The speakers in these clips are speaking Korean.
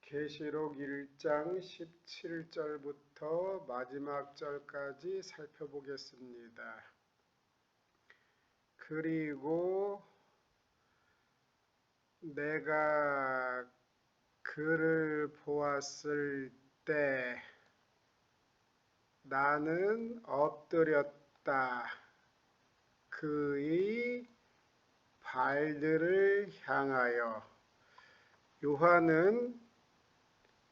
계시록 1장 17절부터 마지막 절까지 살펴보겠습니다. 그리고 내가 그를 보았을 때 나는 엎드렸다. 그의 발들을 향하여. 요한은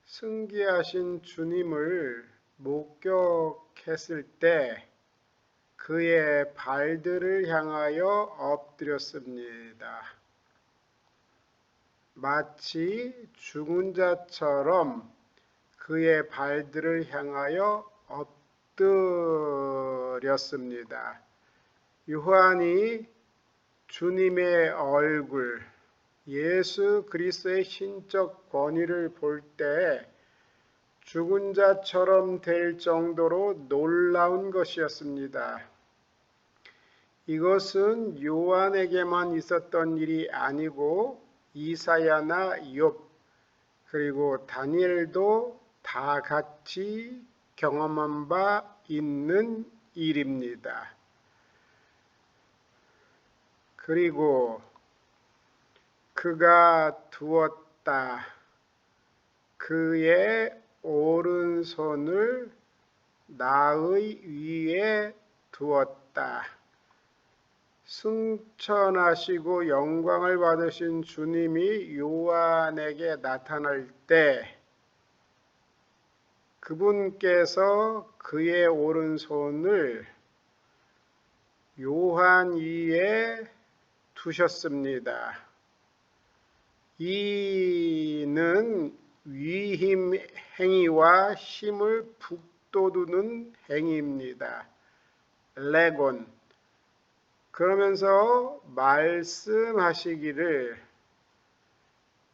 승귀하신 주님을 목격했을 때 그의 발들을 향하여 엎드렸습니다. 마치 죽은 자처럼 그의 발들을 향하여 엎드렸습니다. 요한이 주님의 얼굴, 예수 그리스도의 신적 권위를 볼 때 죽은 자처럼 될 정도로 놀라운 것이었습니다. 이것은 요한에게만 있었던 일이 아니고 이사야나 욥 그리고 다니엘도 다 같이 경험한 바 있는 일입니다. 그리고 그가 두었다. 그의 오른손을 나의 위에 두었다. 승천하시고 영광을 받으신 주님이 요한에게 나타날 때 그분께서 그의 오른손을 요한 위에 두셨습니다. 이는 위임 행위와 힘을 북돋우는 행위입니다. 레곤. 그러면서 말씀하시기를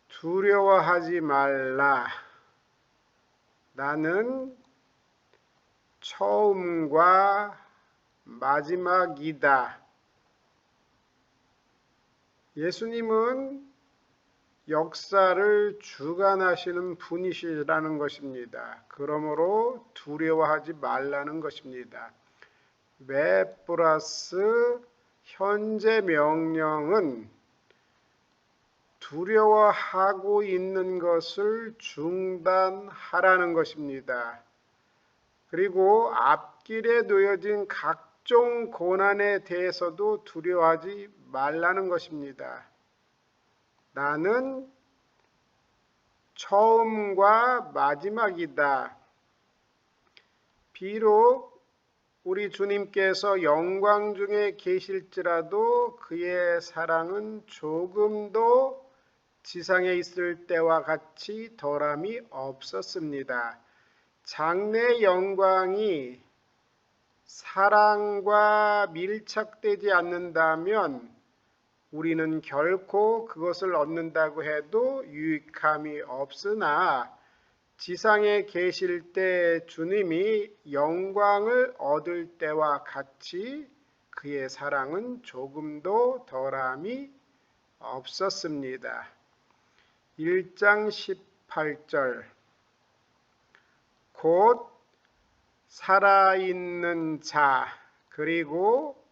두려워하지 말라. 나는 처음과 마지막이다. 예수님은 역사를 주관하시는 분이시라는 것입니다. 그러므로 두려워하지 말라는 것입니다. 메프라스 현재 명령은 두려워하고 있는 것을 중단하라는 것입니다. 그리고 앞길에 놓여진 각종 고난에 대해서도 두려워하지 말라는 것입니다. 나는 처음과 마지막이다. 비록 우리 주님께서 영광 중에 계실지라도 그의 사랑은 조금도 지상에 있을 때와 같이 덜함이 없었습니다. 장래 영광이 사랑과 밀착되지 않는다면 우리는 결코 그것을 얻는다고 해도 유익함이 없으나 지상에 계실 때 주님이 영광을 얻을 때와 같이 그의 사랑은 조금도 덜함이 없었습니다. 1장 18절 곧 살아있는 자 그리고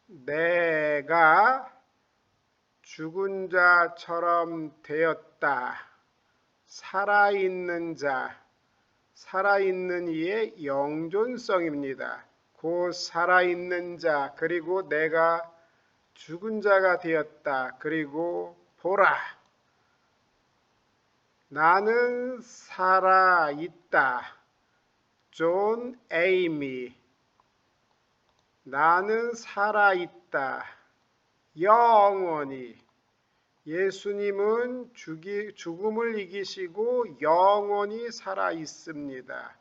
내가 죽은 자처럼 되었다. 살아있는 자, 살아있는 이의 영존성입니다. 곧 살아있는 자, 그리고 내가 죽은 자가 되었다. 그리고 보라, 나는 살아있다. 존 에이미, 나는 살아있다. 영원히. 예수님은 죽음을 이기시고 영원히 살아 있습니다.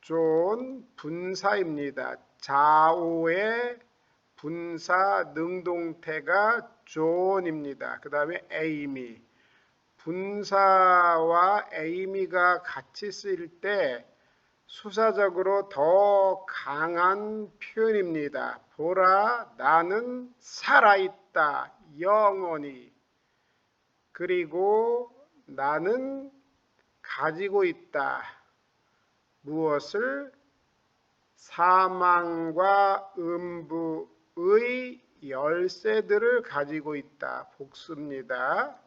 존 분사입니다. 좌우의 분사 능동태가 존입니다. 그 다음에 에이미. 분사와 에이미가 같이 쓰일 때 수사적으로 더 강한 표현입니다. 보라, 나는 살아있다. 영원히. 그리고 나는 가지고 있다. 무엇을? 사망과 음부의 열쇠들을 가지고 있다. 복수입니다.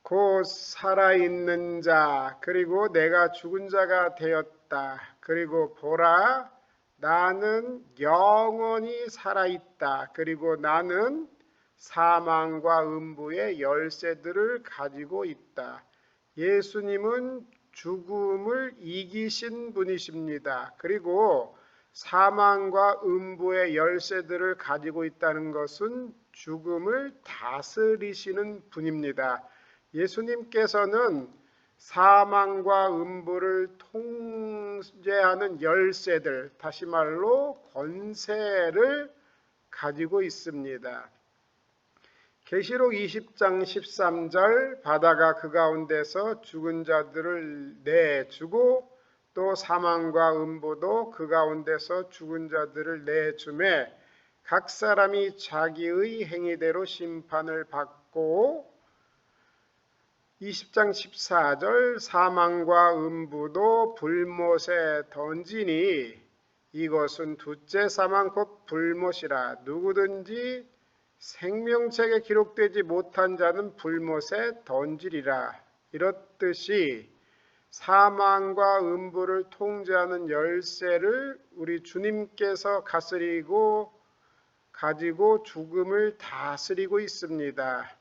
곧 살아있는 자, 그리고 내가 죽은 자가 되었다. 그리고 보라, 나는 영원히 살아있다. 그리고 나는 사망과 음부의 열쇠들을 가지고 있다. 예수님은 죽음을 이기신 분이십니다. 그리고 사망과 음부의 열쇠들을 가지고 있다는 것은 죽음을 다스리시는 분입니다. 예수님께서는 사망과 음부를 통제하는 열쇠들, 다시 말로 권세를 가지고 있습니다. 계시록 20장 13절, 바다가 그 가운데서 죽은 자들을 내주고 또 사망과 음부도 그 가운데서 죽은 자들을 내주매 각 사람이 자기의 행위대로 심판을 받고, 20장 14절, 사망과 음부도 불못에 던지니 이것은 둘째 사망 곧 불못이라. 누구든지 생명책에 기록되지 못한 자는 불못에 던지리라. 이렇듯이 사망과 음부를 통제하는 열쇠를 우리 주님께서 가지고 죽음을 다스리고 있습니다.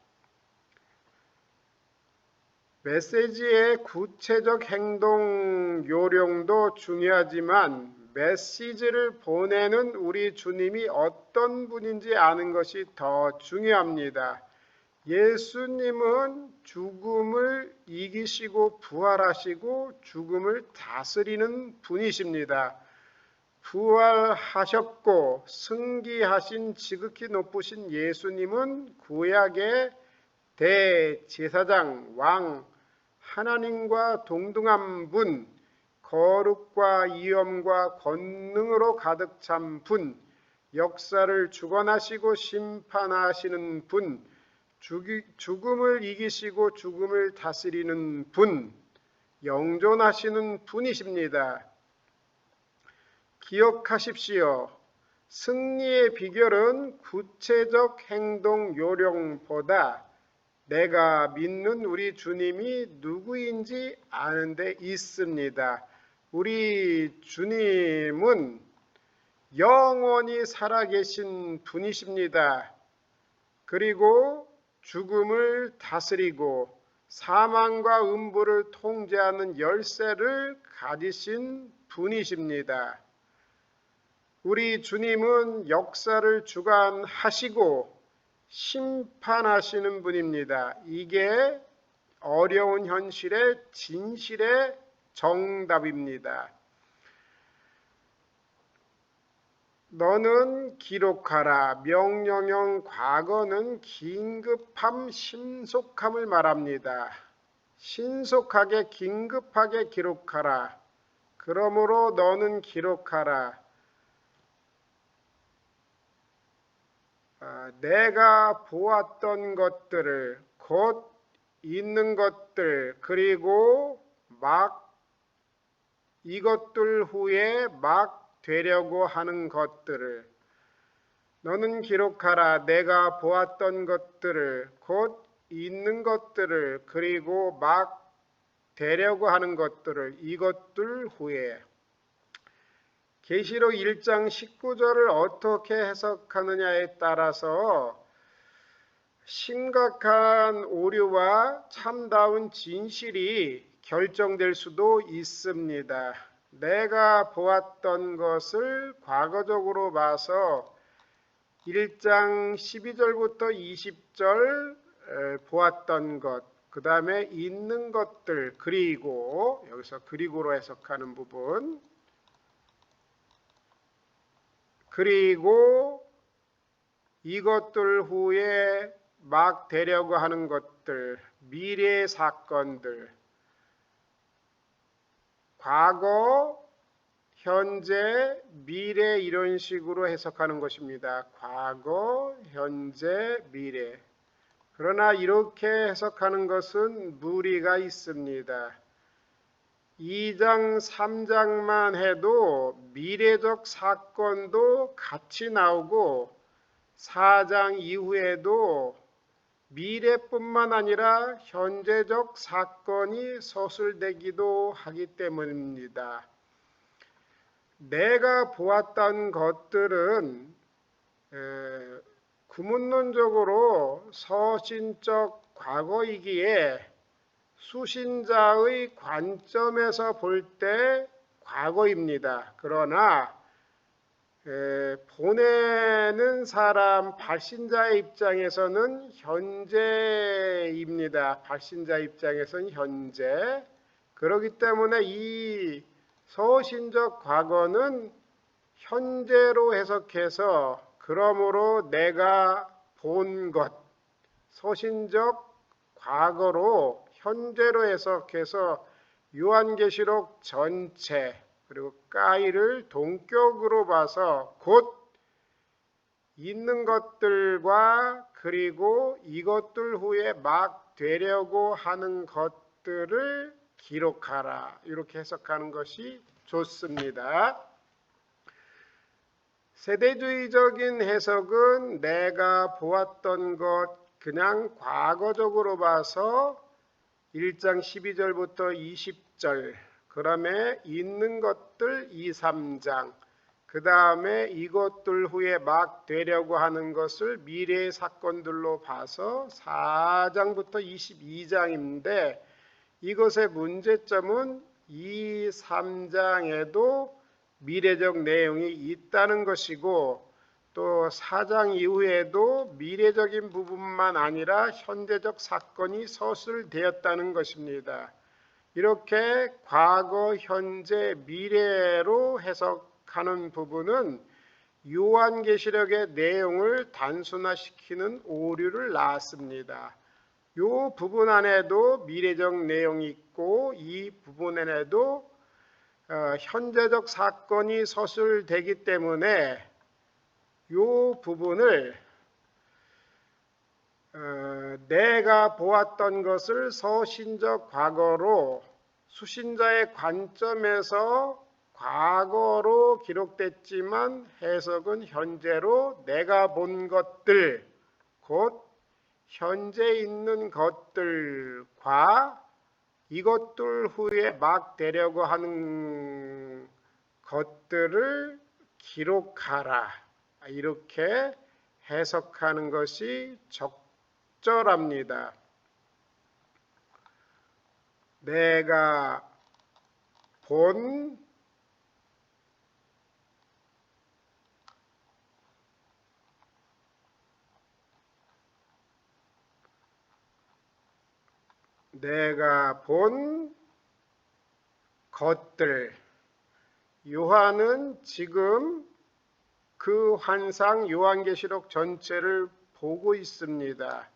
메시지의 구체적 행동 요령도 중요하지만 메시지를 보내는 우리 주님이 어떤 분인지 아는 것이 더 중요합니다. 예수님은 죽음을 이기시고 부활하시고 죽음을 다스리는 분이십니다. 부활하셨고 승기하신 지극히 높으신 예수님은 구약의 대제사장, 왕, 하나님과 동등한 분, 거룩과 위엄과 권능으로 가득 찬 분, 역사를 주관하시고 심판하시는 분, 죽음을 이기시고 죽음을 다스리는 분, 영존하시는 분이십니다. 기억하십시오. 승리의 비결은 구체적 행동 요령보다 내가 믿는 우리 주님이 누구인지 아는 데 있습니다. 우리 주님은 영원히 살아계신 분이십니다. 그리고 죽음을 다스리고 사망과 음부를 통제하는 열쇠를 가지신 분이십니다. 우리 주님은 역사를 주관하시고 심판하시는 분입니다. 이게 어려운 현실의 진실의 정답입니다. 너는 기록하라. 명령형 과거는 긴급함, 신속함을 말합니다. 신속하게, 긴급하게 기록하라. 그러므로 너는 기록하라. 내가 보았던 것들을, 곧 있는 것들, 그리고 이것들 후에 되려고 하는 것들을 너는 기록하라. 내가 보았던 것들을, 곧 있는 것들을, 그리고 되려고 하는 것들을, 이것들 후에. 계시록 1장 19절을 어떻게 해석하느냐에 따라서 심각한 오류와 참다운 진실이 결정될 수도 있습니다. 내가 보았던 것을 과거적으로 봐서 1장 12절부터 20절 보았던 것, 그 다음에 있는 것들, 그리고 여기서 그리고로 해석하는 부분, 그리고 이것들 후에 되려고 하는 것들, 미래의 사건들, 과거, 현재, 미래, 이런 식으로 해석하는 것입니다. 과거, 현재, 미래. 그러나 이렇게 해석하는 것은 무리가 있습니다. 2장, 3장만 해도 미래적 사건도 같이 나오고 4장 이후에도 미래뿐만 아니라 현재적 사건이 서술되기도 하기 때문입니다. 내가 보았던 것들은 구문론적으로 서신적 과거이기에 수신자의 관점에서 볼 때 과거입니다. 그러나 보내는 사람 발신자의 입장에서는 현재입니다. 발신자 입장에서는 현재. 그렇기 때문에 이 서신적 과거는 현재로 해석해서 그러므로 내가 본 것, 서신적 과거로 현재로 해석해서 요한계시록 전체 그리고 까이를 동격으로 봐서 곧 있는 것들과 그리고 이것들 후에 막 되려고 하는 것들을 기록하라. 이렇게 해석하는 것이 좋습니다. 세대주의적인 해석은 내가 보았던 것 그냥 과거적으로 봐서 1장 12절부터 20절 그 다음에 있는 것들 2, 3장 그 다음에 이것들 후에 막 되려고 하는 것을 미래의 사건들로 봐서 4장부터 22장인데 이것의 문제점은 2, 3장에도 미래적 내용이 있다는 것이고 또 4장 이후에도 미래적인 부분만 아니라 현재적 사건이 서술되었다는 것입니다. 이렇게 과거, 현재, 미래로 해석하는 부분은 요한계시록의 내용을 단순화시키는 오류를 낳았습니다. 이 부분 안에도 미래적 내용이 있고 이 부분 안에도 현재적 사건이 서술되기 때문에 이 부분을 내가 보았던 것을 서신적 과거로 수신자의 관점에서 과거로 기록됐지만 해석은 현재로 내가 본 것들 곧 현재 있는 것들과 이것들 후에 막 되려고 하는 것들을 기록하라. 이렇게 해석하는 것이 적절합니다. 내가 본 것들 요한은 지금 그 환상 요한계시록 전체를 보고 있습니다.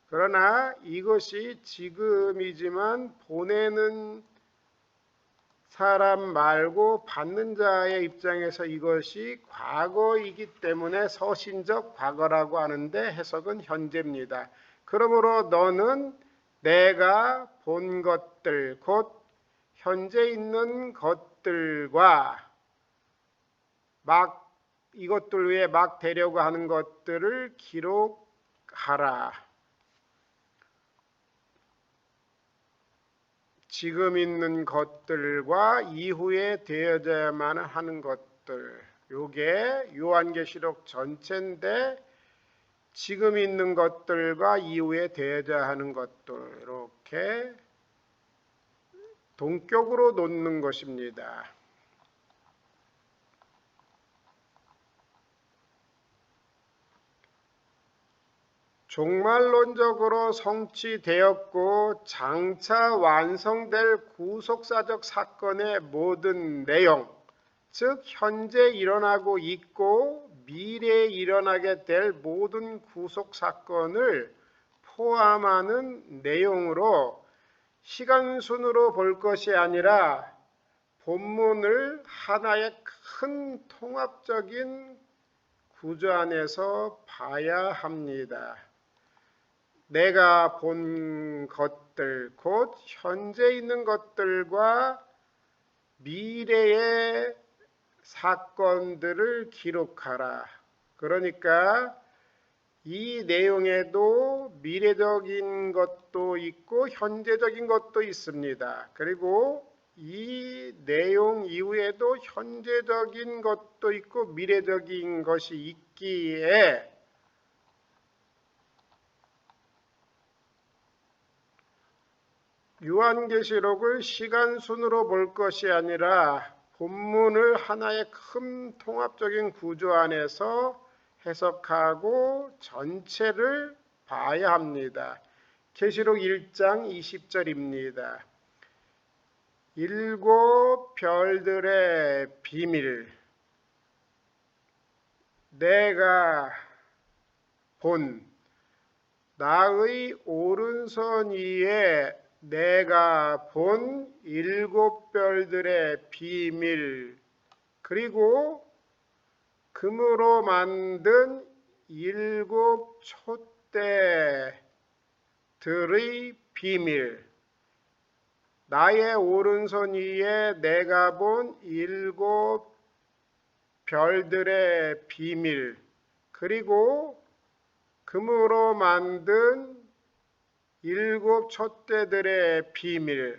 그러나 이것이 지금이지만 보내는 사람 말고 받는 자의 입장에서 이것이 과거이기 때문에 서신적 과거라고 하는데 해석은 현재입니다. 그러므로 너는 내가 본 것들 곧 현재 있는 것들과 막 이것들 위에 막 되려고 하는 것들을 기록하라. 지금 있는 것들과 이후에 되어져야만 하는 것들. 요게 요한계시록 전체인데 지금 있는 것들과 이후에 되어져야 하는 것들 이렇게 동격으로 놓는 것입니다. 종말론적으로 성취되었고 장차 완성될 구속사적 사건의 모든 내용, 즉 현재 일어나고 있고 미래에 일어나게 될 모든 구속사건을 포함하는 내용으로 시간순으로 볼 것이 아니라 본문을 하나의 큰 통합적인 구조 안에서 봐야 합니다. 내가 본 것들, 곧 현재 있는 것들과 미래의 사건들을 기록하라. 그러니까 이 내용에도 미래적인 것도 있고 현재적인 것도 있습니다. 그리고 이 내용 이후에도 현재적인 것도 있고 미래적인 것이 있기에 요한계시록을 시간순으로 볼 것이 아니라 본문을 하나의 큰 통합적인 구조 안에서 해석하고 전체를 봐야 합니다. 계시록 1장 20절입니다. 일곱 별들의 비밀, 내가 본 나의 오른손 위에 내가 본 일곱 별들의 비밀, 그리고 금으로 만든 일곱 촛대들의 비밀, 나의 오른손 위에 내가 본 일곱 별들의 비밀, 그리고 금으로 만든 일곱 촛대들의 비밀,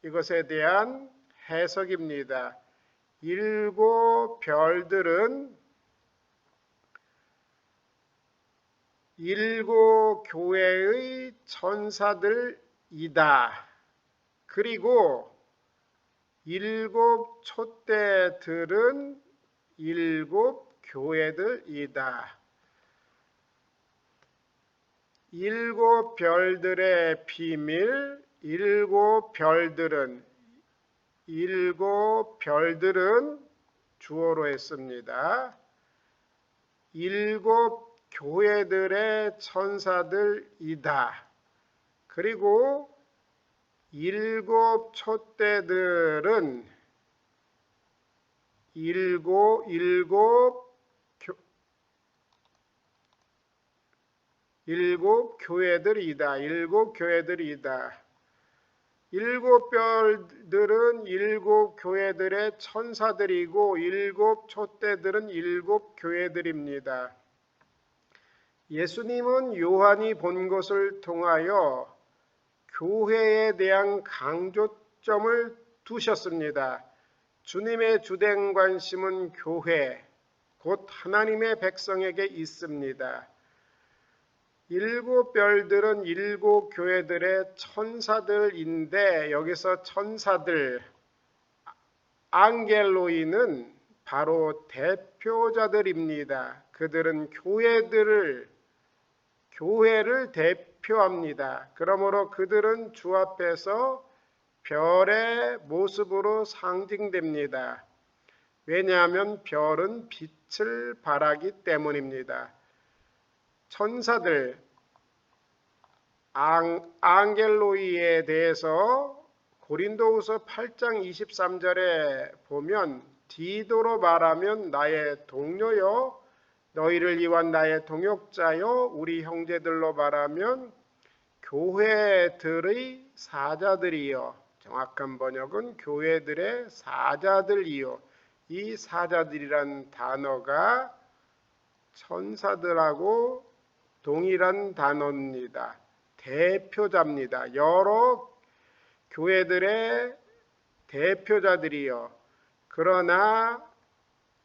이것에 대한 해석입니다. 일곱 별들은 일곱 교회의 천사들이다. 그리고 일곱 촛대들은 일곱 교회들이다. 일곱 별들의 비밀, 일곱 별들은 주어로 했습니다. 일곱 교회들의 천사들이다. 그리고 일곱 촛대들은 일곱 교회들이다. 일곱 교회들이다. 일곱 별들은 일곱 교회들의 천사들이고 일곱 촛대들은 일곱 교회들입니다. 예수님은 요한이 본 것을 통하여 교회에 대한 강조점을 두셨습니다. 주님의 주된 관심은 교회, 곧 하나님의 백성에게 있습니다. 일곱 별들은 일곱 교회들의 천사들인데 여기서 천사들, 앙겔로이는 바로 대표자들입니다. 그들은 교회를 대표합니다. 그러므로 그들은 주 앞에서 별의 모습으로 상징됩니다. 왜냐하면 별은 빛을 발하기 때문입니다. 천사들, 앙겔로이에 대해서 고린도후서 8장 23절에 보면 디도로 말하면 나의 동료요, 너희를 위한 나의 동역자요, 우리 형제들로 말하면 교회들의 사자들이요, 정확한 번역은 교회들의 사자들이요. 이 사자들이란 단어가 천사들하고 동일한 단어입니다. 대표자입니다. 여러 교회들의 대표자들이요. 그러나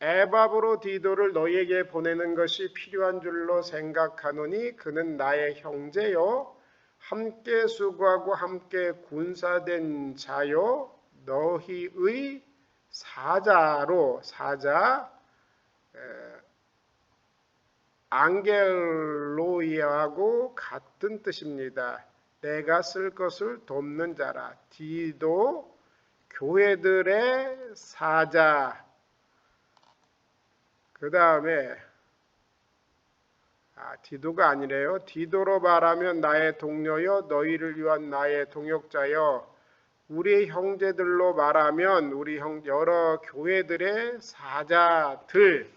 에바브로 디도를 너희에게 보내는 것이 필요한 줄로 생각하노니 그는 나의 형제요, 함께 수고하고 함께 군사된 자요, 너희의 앙겔로이하고 같은 뜻입니다. 내가 쓸 것을 돕는 자라. 디도 교회들의 사자. 그 다음에 디도가 아니래요. 디도로 말하면 나의 동료여, 너희를 위한 나의 동역자여, 우리 형제들로 말하면 우리 여러 교회들의 사자들,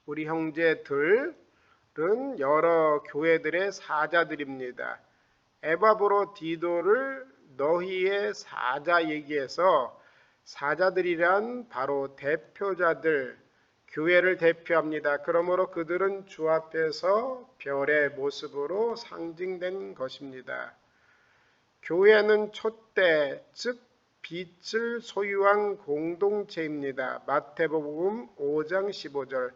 우리 형제들로 여러 교회들의 사자들입니다. 에바브로 디도를 너희의 사자 얘기해서 사자들이란 바로 대표자들, 교회를 대표합니다. 그러므로 그들은 주 앞에서 별의 모습으로 상징된 것입니다. 교회는 촛대, 즉 빛을 소유한 공동체입니다. 마태복음 5장 15절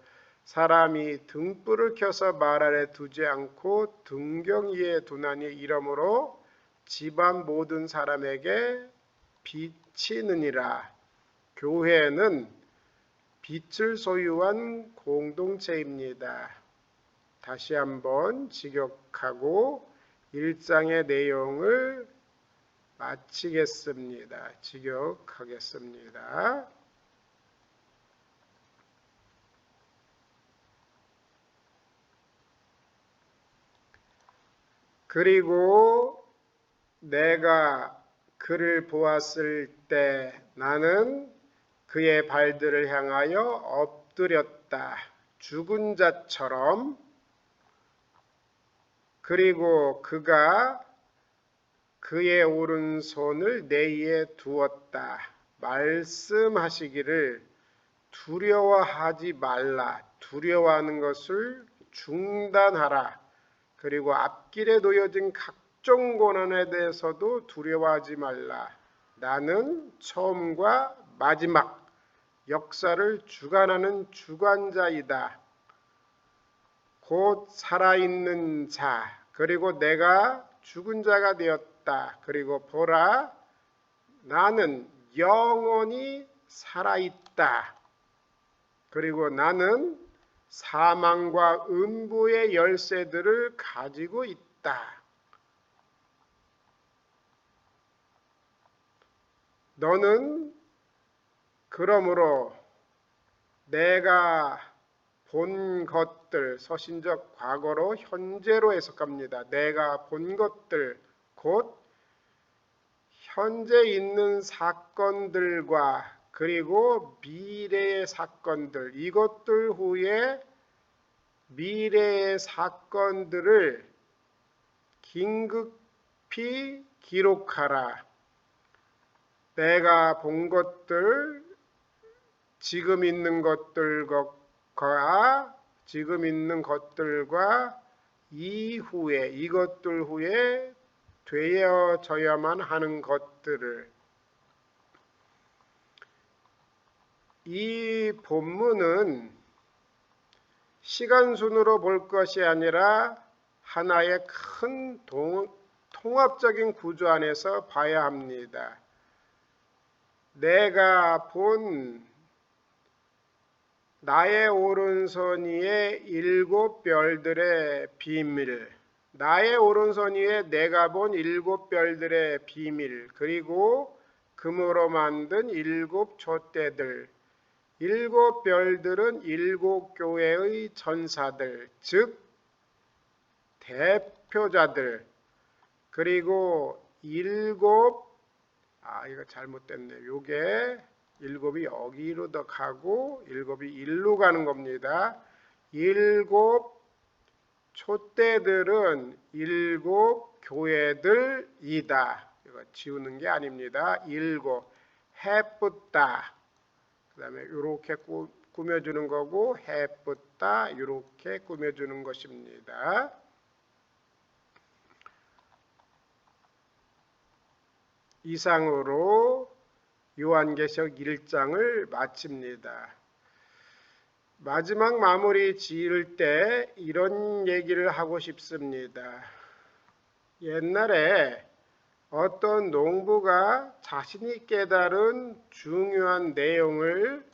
사람이 등불을 켜서 말 아래 두지 않고 등경 위에 두나니 이러므로 집안 모든 사람에게 비치느니라. 교회는 빛을 소유한 공동체입니다. 다시 한번 직역하고 1장의 내용을 마치겠습니다. 직역하겠습니다. 그리고 내가 그를 보았을 때 나는 그의 발들을 향하여 엎드렸다. 죽은 자처럼. 그리고 그가 그의 오른손을 내 위에 두었다. 말씀하시기를 두려워하지 말라. 두려워하는 것을 중단하라. 그리고 앞길에 놓여진 각종 고난에 대해서도 두려워하지 말라. 나는 처음과 마지막 역사를 주관하는 주관자이다. 곧 살아있는 자, 그리고 내가 죽은 자가 되었다. 그리고 보라, 나는 영원히 살아있다. 그리고 나는 사망과 음부의 열쇠들을 가지고 있다. 너는 그러므로 내가 본 것들, 서신적 과거로 현재로 해석합니다. 내가 본 것들, 곧 현재 있는 사건들과 그리고 미래의 사건들, 이것들 후에 미래의 사건들을 긴급히 기록하라. 내가 본 것들, 지금 있는 것들과 이후에, 이것들 후에 되어져야만 하는 것들을. 이 본문은 시간순으로 볼 것이 아니라 하나의 큰 통합적인 구조 안에서 봐야 합니다. 내가 본 나의 오른손 위에 7 별들의 비밀, 나의 오른손 위에 내가 본 7 별들의 비밀, 그리고 금으로 만든 7 촛대들, 7 별들은 7 교회의 전사들, 즉 대표자들, 그리고 7, 이거 잘못됐네. 요게 7이 여기로 더 가고 7이 일로 가는 겁니다. 7 촛대들은 7 교회들이다. 이거 지우는 게 아닙니다. 7 해붓다. 그 다음에 이렇게 꾸며주는 거고 해붓다 이렇게 꾸며주는 것입니다. 이상으로 요한계시록 1장을 마칩니다. 마지막 마무리 지을 때 이런 얘기를 하고 싶습니다. 옛날에 어떤 농부가 자신이 깨달은 중요한 내용을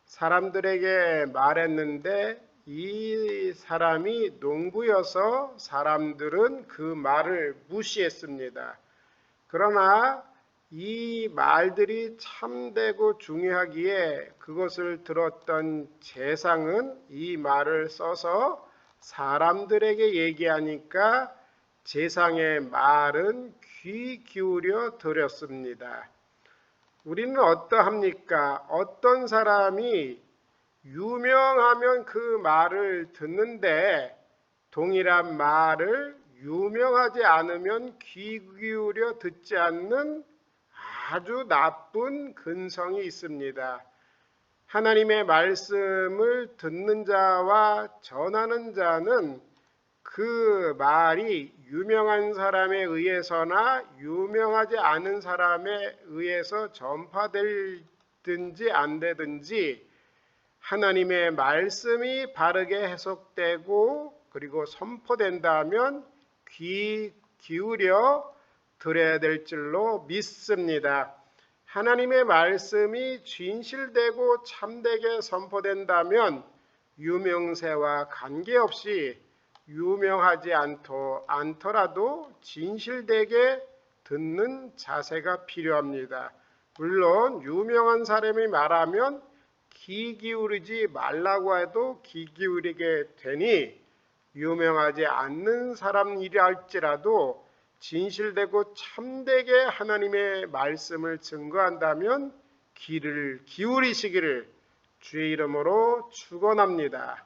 사람들에게 말했는데 이 사람이 농부여서 사람들은 그 말을 무시했습니다. 그러나 이 말들이 참되고 중요하기에 그것을 들었던 재상은 이 말을 써서 사람들에게 얘기하니까 재상의 말은 귀 기울여 들었습니다. 우리는 어떠합니까? 어떤 사람이 유명하면 그 말을 듣는데 동일한 말을 유명하지 않으면 귀 기울여 듣지 않는 아주 나쁜 근성이 있습니다. 하나님의 말씀을 듣는 자와 전하는 자는 그 말이 유명한 사람에 의해서나 유명하지 않은 사람에 의해서 전파되든지 안 되든지 하나님의 말씀이 바르게 해석되고 그리고 선포된다면 귀 기울여 들어야 될 줄로 믿습니다. 하나님의 말씀이 진실되고 참되게 선포된다면 유명세와 관계없이 유명하지 않더라도 진실되게 듣는 자세가 필요합니다. 물론 유명한 사람이 말하면 귀 기울이지 말라고 해도 귀 기울이게 되니 유명하지 않는 사람이라 할지라도 진실되고 참되게 하나님의 말씀을 증거한다면 귀를 기울이시기를 주의 이름으로 축원합니다.